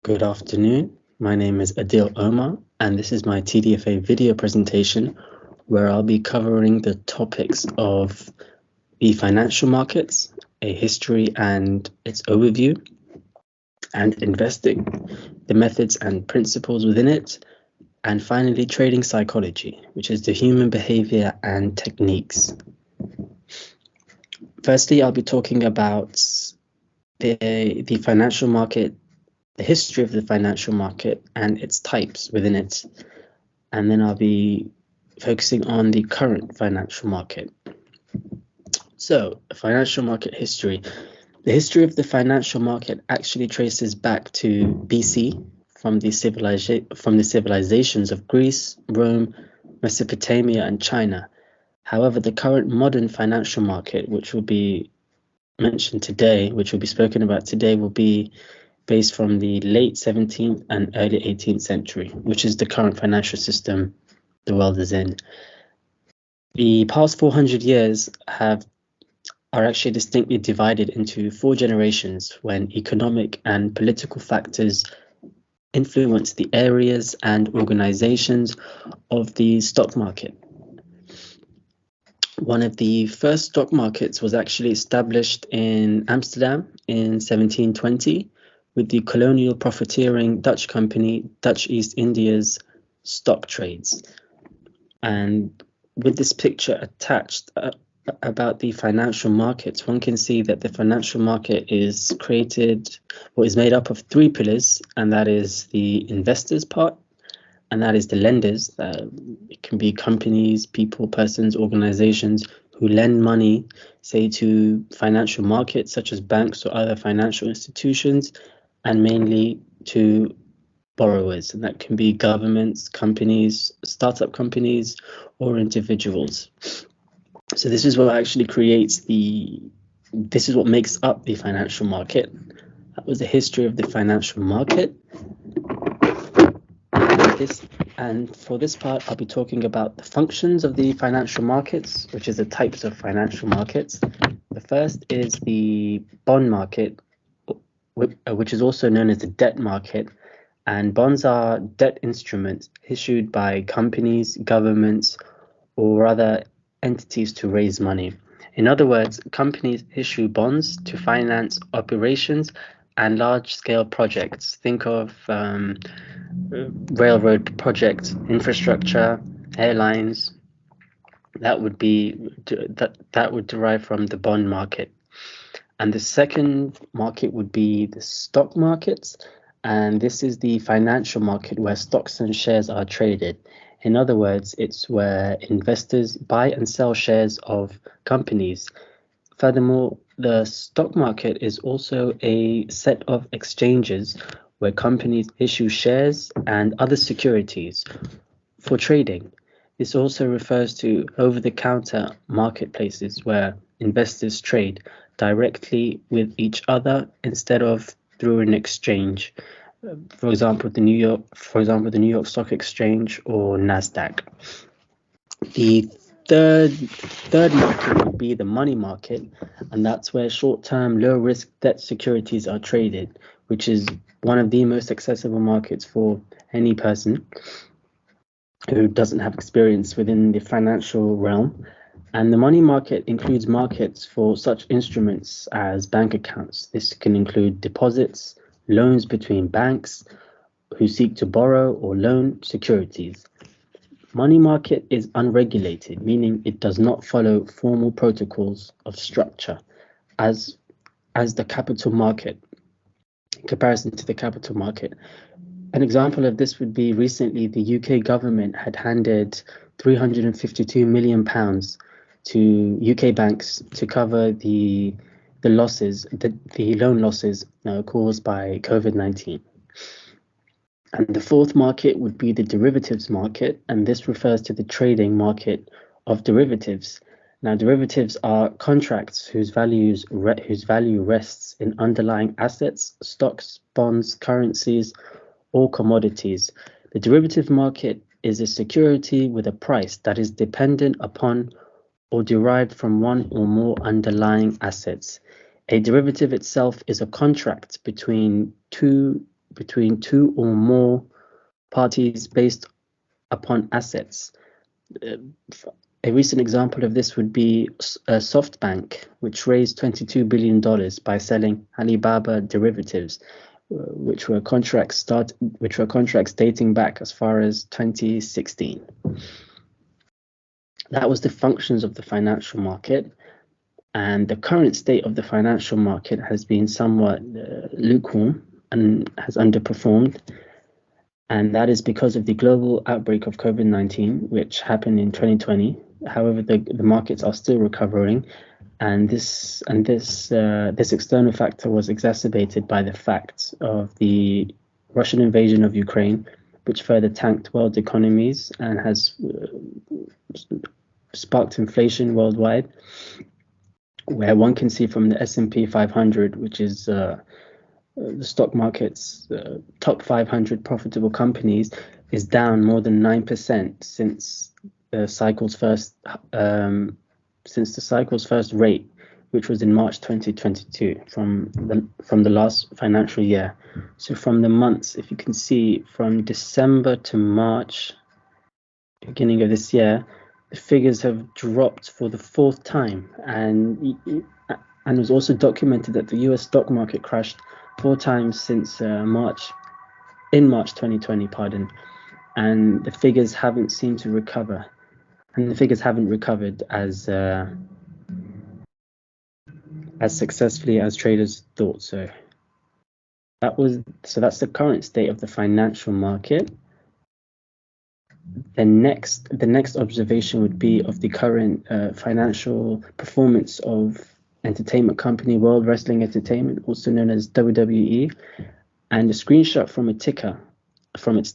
Good afternoon. My name is Adil Omar, and this is my TDFA video presentation where I'll be covering the topics of the financial markets, a history and its overview, and investing, the methods and principles within it, and finally trading psychology, which is the human behavior and techniques. Firstly, I'll be talking about the financial market, the history of the financial market and its types within it. And then I'll be focusing on the current financial market. So, financial market history. The history of the financial market actually traces back to BC from the civilizations of Greece, Rome, Mesopotamia, and China. However, the current modern financial market, which will be mentioned today, which will be spoken about today, will be based from the late 17th and early 18th century, which is the current financial system the world is in. The past 400 years are actually distinctly divided into 4 generations when economic and political factors influence the areas and organizations of the stock market. One of the first stock markets was actually established in Amsterdam in 1720 with the colonial profiteering Dutch company Dutch East India's stock trades. And with this picture attached about the financial markets, one can see that the financial market is made up of 3 pillars, and that is the investors part, and that is the lenders. It can be companies, people, persons, organizations who lend money, say, to financial markets such as banks or other financial institutions, and mainly to borrowers, and that can be governments, companies, startup companies, or individuals. So this is what actually this is what makes up the financial market. That was the history of the financial market. And for this part, I'll be talking about the functions of the financial markets, which is the types of financial markets. The first is the bond market, which is also known as the debt market. And bonds are debt instruments issued by companies, governments, or other entities to raise money. In other words, companies issue bonds to finance operations and large-scale projects. Think of railroad projects, infrastructure, airlines. That would derive from the bond market. And the second market would be the stock markets. And this is the financial market where stocks and shares are traded. In other words, it's where investors buy and sell shares of companies. Furthermore, the stock market is also a set of exchanges where companies issue shares and other securities for trading. This also refers to over-the-counter marketplaces where investors trade directly with each other instead of through an exchange. For example, the New York Stock Exchange or Nasdaq. The third market would be the money market, and that's where short-term, low-risk debt securities are traded, which is one of the most accessible markets for any person who doesn't have experience within the financial realm. And the money market includes markets for such instruments as bank accounts. This can include deposits, loans between banks who seek to borrow or loan securities. Money market is unregulated, meaning it does not follow formal protocols of structure as the capital market, in comparison to the capital market. An example of this would be recently the UK government had handed £352 million to UK banks to cover the losses, the loan losses caused by COVID-19. And the fourth market would be the derivatives market, and this refers to the trading market of derivatives. Now, derivatives are contracts whose value rests in underlying assets, stocks, bonds, currencies, or commodities. The derivative market is a security with a price that is dependent upon or derived from one or more underlying assets. A derivative itself is a contract between two between two or more parties based upon assets. A recent example of this would be SoftBank, which raised $22 billion by selling Alibaba derivatives, which were contracts dating back as far as 2016. That was the functions of the financial market, and the current state of the financial market has been somewhat lukewarm and has underperformed. And that is because of the global outbreak of COVID-19, which happened in 2020. However, the markets are still recovering, and this external factor was exacerbated by the fact of the Russian invasion of Ukraine, which further tanked world economies and has sparked inflation worldwide, where one can see from the S&P 500, which is the stock market's top 500 profitable companies, is down more than 9% since the cycle's first rate, which was in March 2022, from the last financial year. So from the months, if you can see, from December to March, beginning of this year, the figures have dropped for the fourth time, and it was also documented that the US stock market crashed 4 times since March 2020, and the figures haven't seemed to recover, and the figures haven't recovered as successfully as traders thought. So that's the current state of the financial market. The next observation would be of the current financial performance of entertainment company World Wrestling Entertainment, also known as WWE, and a screenshot from its ticker from its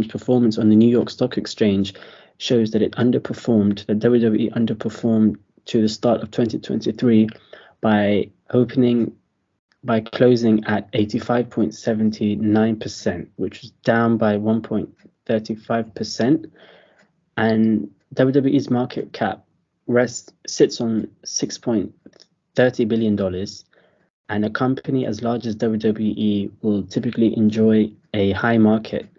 performance on the New York Stock Exchange shows that WWE underperformed to the start of 2023 by closing at 85.79%, which was down by 1.35%, and WWE's market cap sits on $6.30 billion, and a company as large as WWE will typically enjoy a high market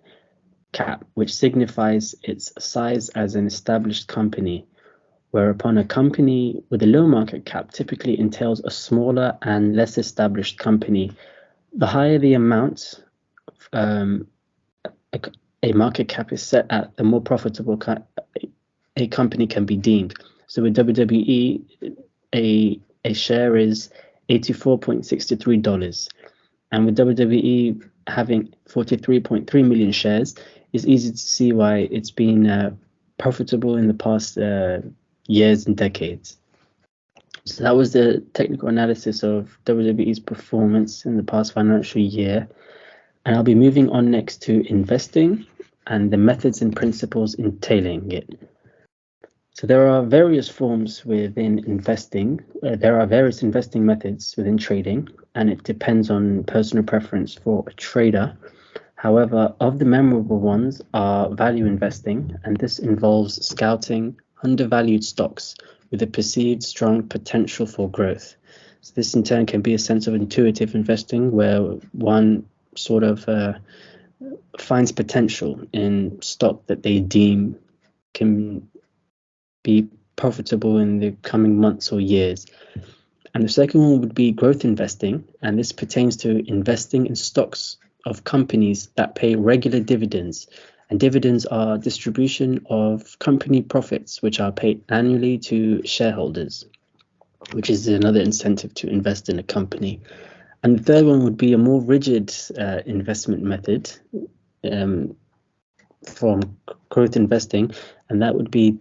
cap, which signifies its size as an established company, whereupon a company with a low market cap typically entails a smaller and less established company. The higher the amount a market cap is set at, the more profitable a company can be deemed. So with WWE, a share is $84.63, and with WWE having 43.3 million shares, it's easy to see why it's been profitable in the past years and decades. So that was the technical analysis of WWE's performance in the past financial year, and I'll be moving on next to investing and the methods and principles entailing it. So there are various forms within investing. There are various investing methods within trading, and it depends on personal preference for a trader. However, of the memorable ones are value investing, and this involves scouting undervalued stocks with a perceived strong potential for growth. So this in turn can be a sense of intuitive investing, where one sort of finds potential in stock that they deem can be profitable in the coming months or years. And the second one would be growth investing, and this pertains to investing in stocks of companies that pay regular dividends. And dividends are distribution of company profits, which are paid annually to shareholders, which is another incentive to invest in a company. And the third one would be a more rigid investment method from growth investing, and that would be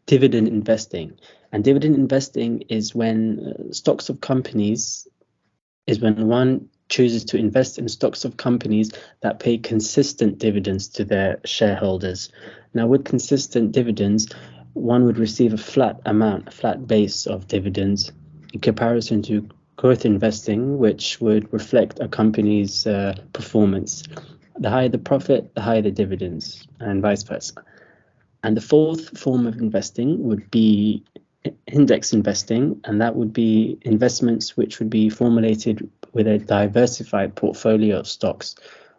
dividend investing. And dividend investing is when one chooses to invest in stocks of companies that pay consistent dividends to their shareholders. Now, with consistent dividends, one would receive a flat base of dividends, in comparison to growth investing, which would reflect a company's performance. The higher the profit, the higher the dividends, and vice versa. And the fourth form of investing would be index investing, and that would be investments which would be formulated with a diversified portfolio of stocks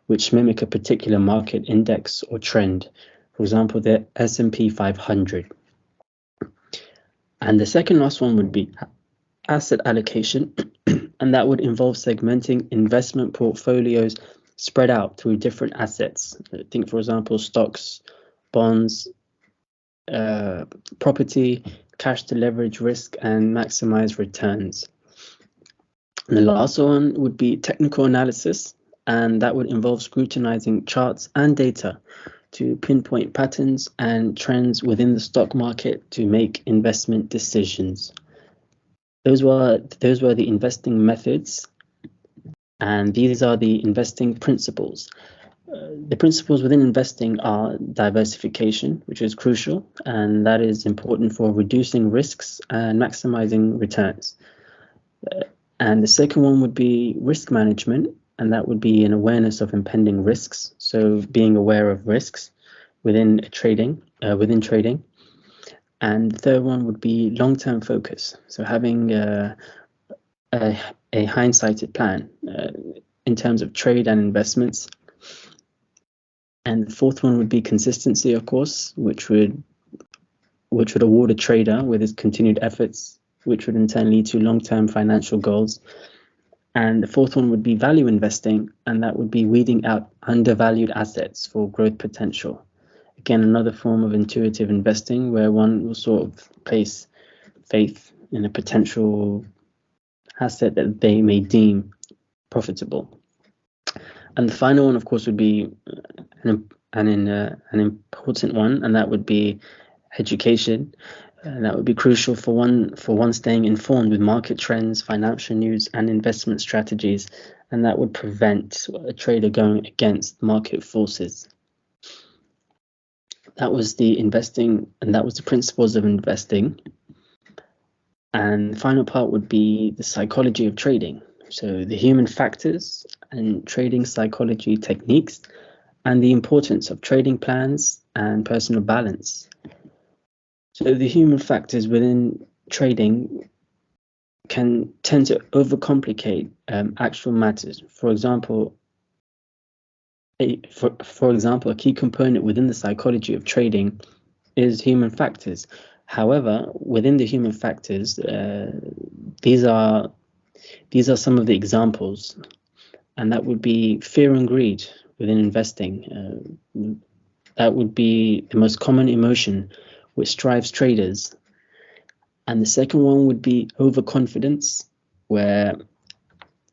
which mimic a particular market index or trend, for example, the S&P 500. And the second last one would be asset allocation, and that would involve segmenting investment portfolios spread out through different assets. Think, for example, stocks, bonds, property, cash to leverage risk, and maximize returns. And the last one would be technical analysis, and that would involve scrutinizing charts and data to pinpoint patterns and trends within the stock market to make investment decisions. Those were the investing methods, and these are the investing principles. The principles within investing are diversification, which is crucial, and that is important for reducing risks and maximizing returns. And the second one would be risk management, and that would be an awareness of impending risks. So being aware of risks within trading. And the third one would be long-term focus. So having a hindsighted plan in terms of trade and investments. And the fourth one would be consistency, of course, which would award a trader with his continued efforts, which would in turn lead to long-term financial goals. And the fourth one would be value investing, and that would be weeding out undervalued assets for growth potential. Again, another form of intuitive investing where one will sort of place faith in a potential asset that they may deem profitable. And the final one, of course, would be an important one, and that would be education. And that would be crucial for one staying informed with market trends, financial news, and investment strategies, and that would prevent a trader going against market forces. That was the investing, and that was the principles of investing. And the final part would be the psychology of trading. So the human factors and trading psychology techniques, and the importance of trading plans and personal balance. So the human factors within trading can tend to overcomplicate actual matters. For example, a key component within the psychology of trading is human factors. However, within the human factors, these are some of the examples, and that would be fear and greed within investing. That would be the most common emotion which drives traders. And the second one would be overconfidence, where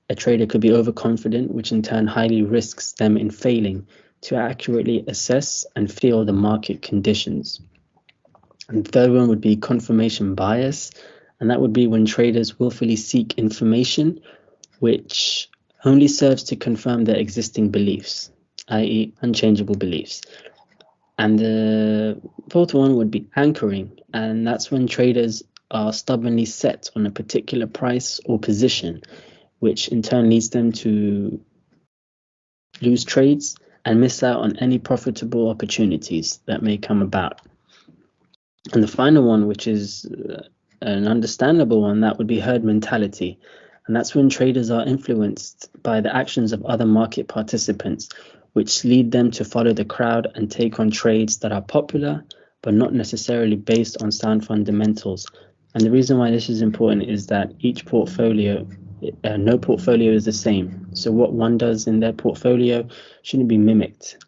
a trader could be overconfident, which in turn highly risks them in failing to accurately assess and feel the market conditions. And the third one would be confirmation bias, and that would be when traders willfully seek information which only serves to confirm their existing beliefs, i.e. unchangeable beliefs. And the fourth one would be anchoring, and that's when traders are stubbornly set on a particular price or position, which in turn leads them to lose trades and miss out on any profitable opportunities that may come about. And the final one, which is an understandable one, that would be herd mentality. And that's when traders are influenced by the actions of other market participants, which lead them to follow the crowd and take on trades that are popular, but not necessarily based on sound fundamentals. And the reason why this is important is that each portfolio, no portfolio is the same. So what one does in their portfolio shouldn't be mimicked.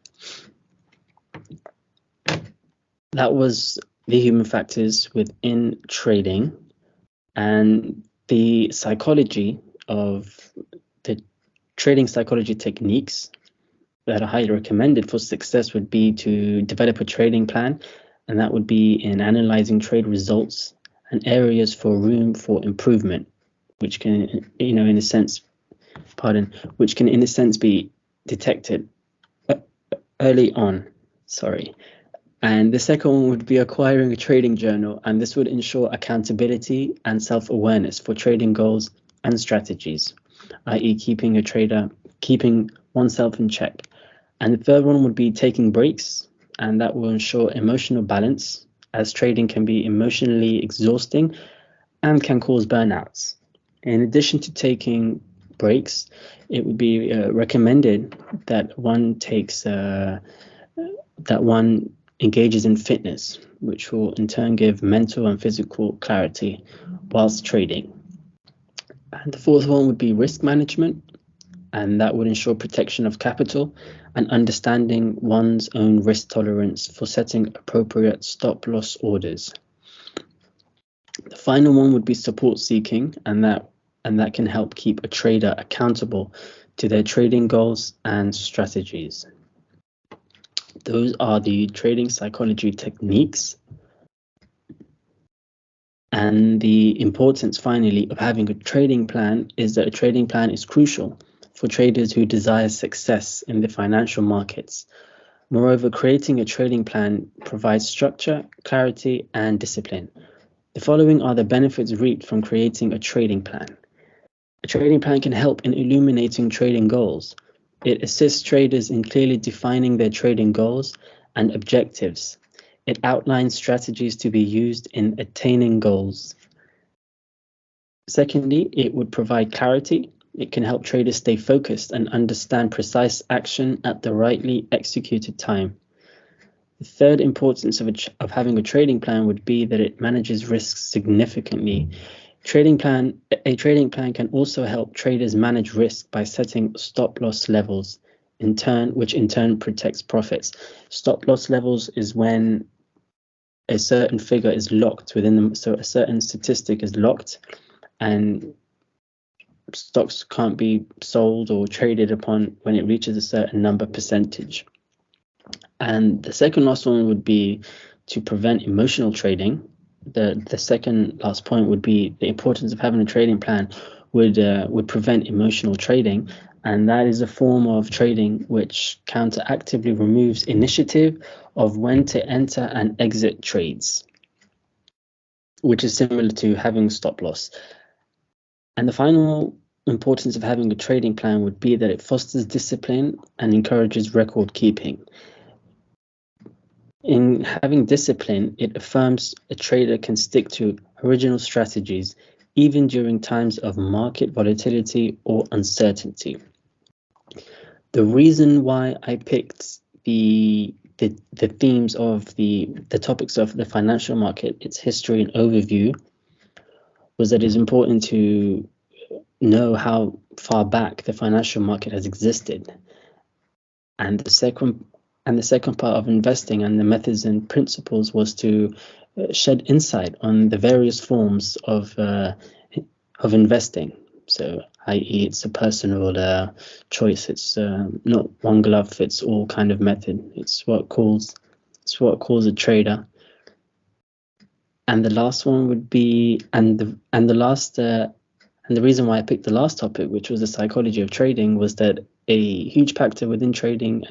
That was the human factors within trading, and the psychology of the trading psychology techniques that are highly recommended for success would be to develop a trading plan, and that would be in analyzing trade results and areas for room for improvement, which can, in a sense be detected early on. And the second one would be acquiring a trading journal, and this would ensure accountability and self-awareness for trading goals and strategies, i.e. keeping oneself in check. And the third one would be taking breaks, and that will ensure emotional balance, as trading can be emotionally exhausting and can cause burnouts. In addition to taking breaks, it would be recommended that one engages in fitness, which will in turn give mental and physical clarity whilst trading. And the fourth one would be risk management, and that would ensure protection of capital and understanding one's own risk tolerance for setting appropriate stop loss orders. The final one would be support seeking, and that can help keep a trader accountable to their trading goals and strategies. Those are the trading psychology techniques. And the importance, finally, of having a trading plan is that a trading plan is crucial for traders who desire success in the financial markets. Moreover, creating a trading plan provides structure, clarity, and discipline. The following are the benefits reaped from creating a trading plan. A trading plan can help in illuminating trading goals. It assists traders in clearly defining their trading goals and objectives. It outlines strategies to be used in attaining goals. Secondly, it would provide clarity. It can help traders stay focused and understand precise action at the rightly executed time. The third importance of having a trading plan would be that it manages risks significantly. A trading plan can also help traders manage risk by setting stop loss levels, which in turn protects profits. Stop loss levels is when a certain figure is locked within them, so a certain statistic is locked, and stocks can't be sold or traded upon when it reaches a certain number percentage. And the second last one would be to prevent emotional trading. The second last point would be the importance of having a trading plan would prevent emotional trading, and that is a form of trading which counteractively removes initiative of when to enter and exit trades, which is similar to having stop loss. And the final importance of having a trading plan would be that it fosters discipline and encourages record keeping. In having discipline, it affirms a trader can stick to original strategies even during times of market volatility or uncertainty. The reason why I picked the themes of the topics of the financial market, its history and overview, was that it's important to know how far back the financial market has existed. And the second part of investing and the methods and principles was to shed insight on the various forms of investing. So, i.e., it's a personal choice. It's not one glove fits all kind of method. It's what calls a trader. And the last one would be, and the reason why I picked the last topic, which was the psychology of trading, was that a huge factor within trading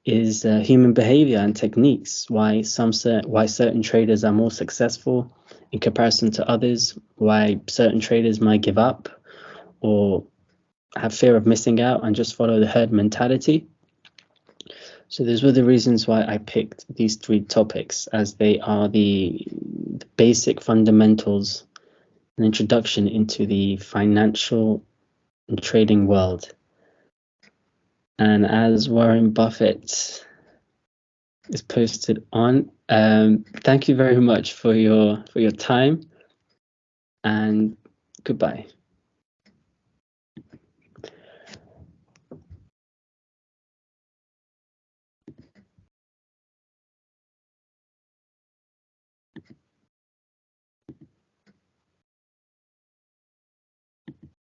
is human behavior and techniques. Why certain traders are more successful in comparison to others. Why certain traders might give up or have fear of missing out and just follow the herd mentality. So those were the reasons why I picked these three topics, as they are the basic fundamentals, an introduction into the financial and trading world. And as Warren Buffett is posted on, thank you very much for your time, and goodbye.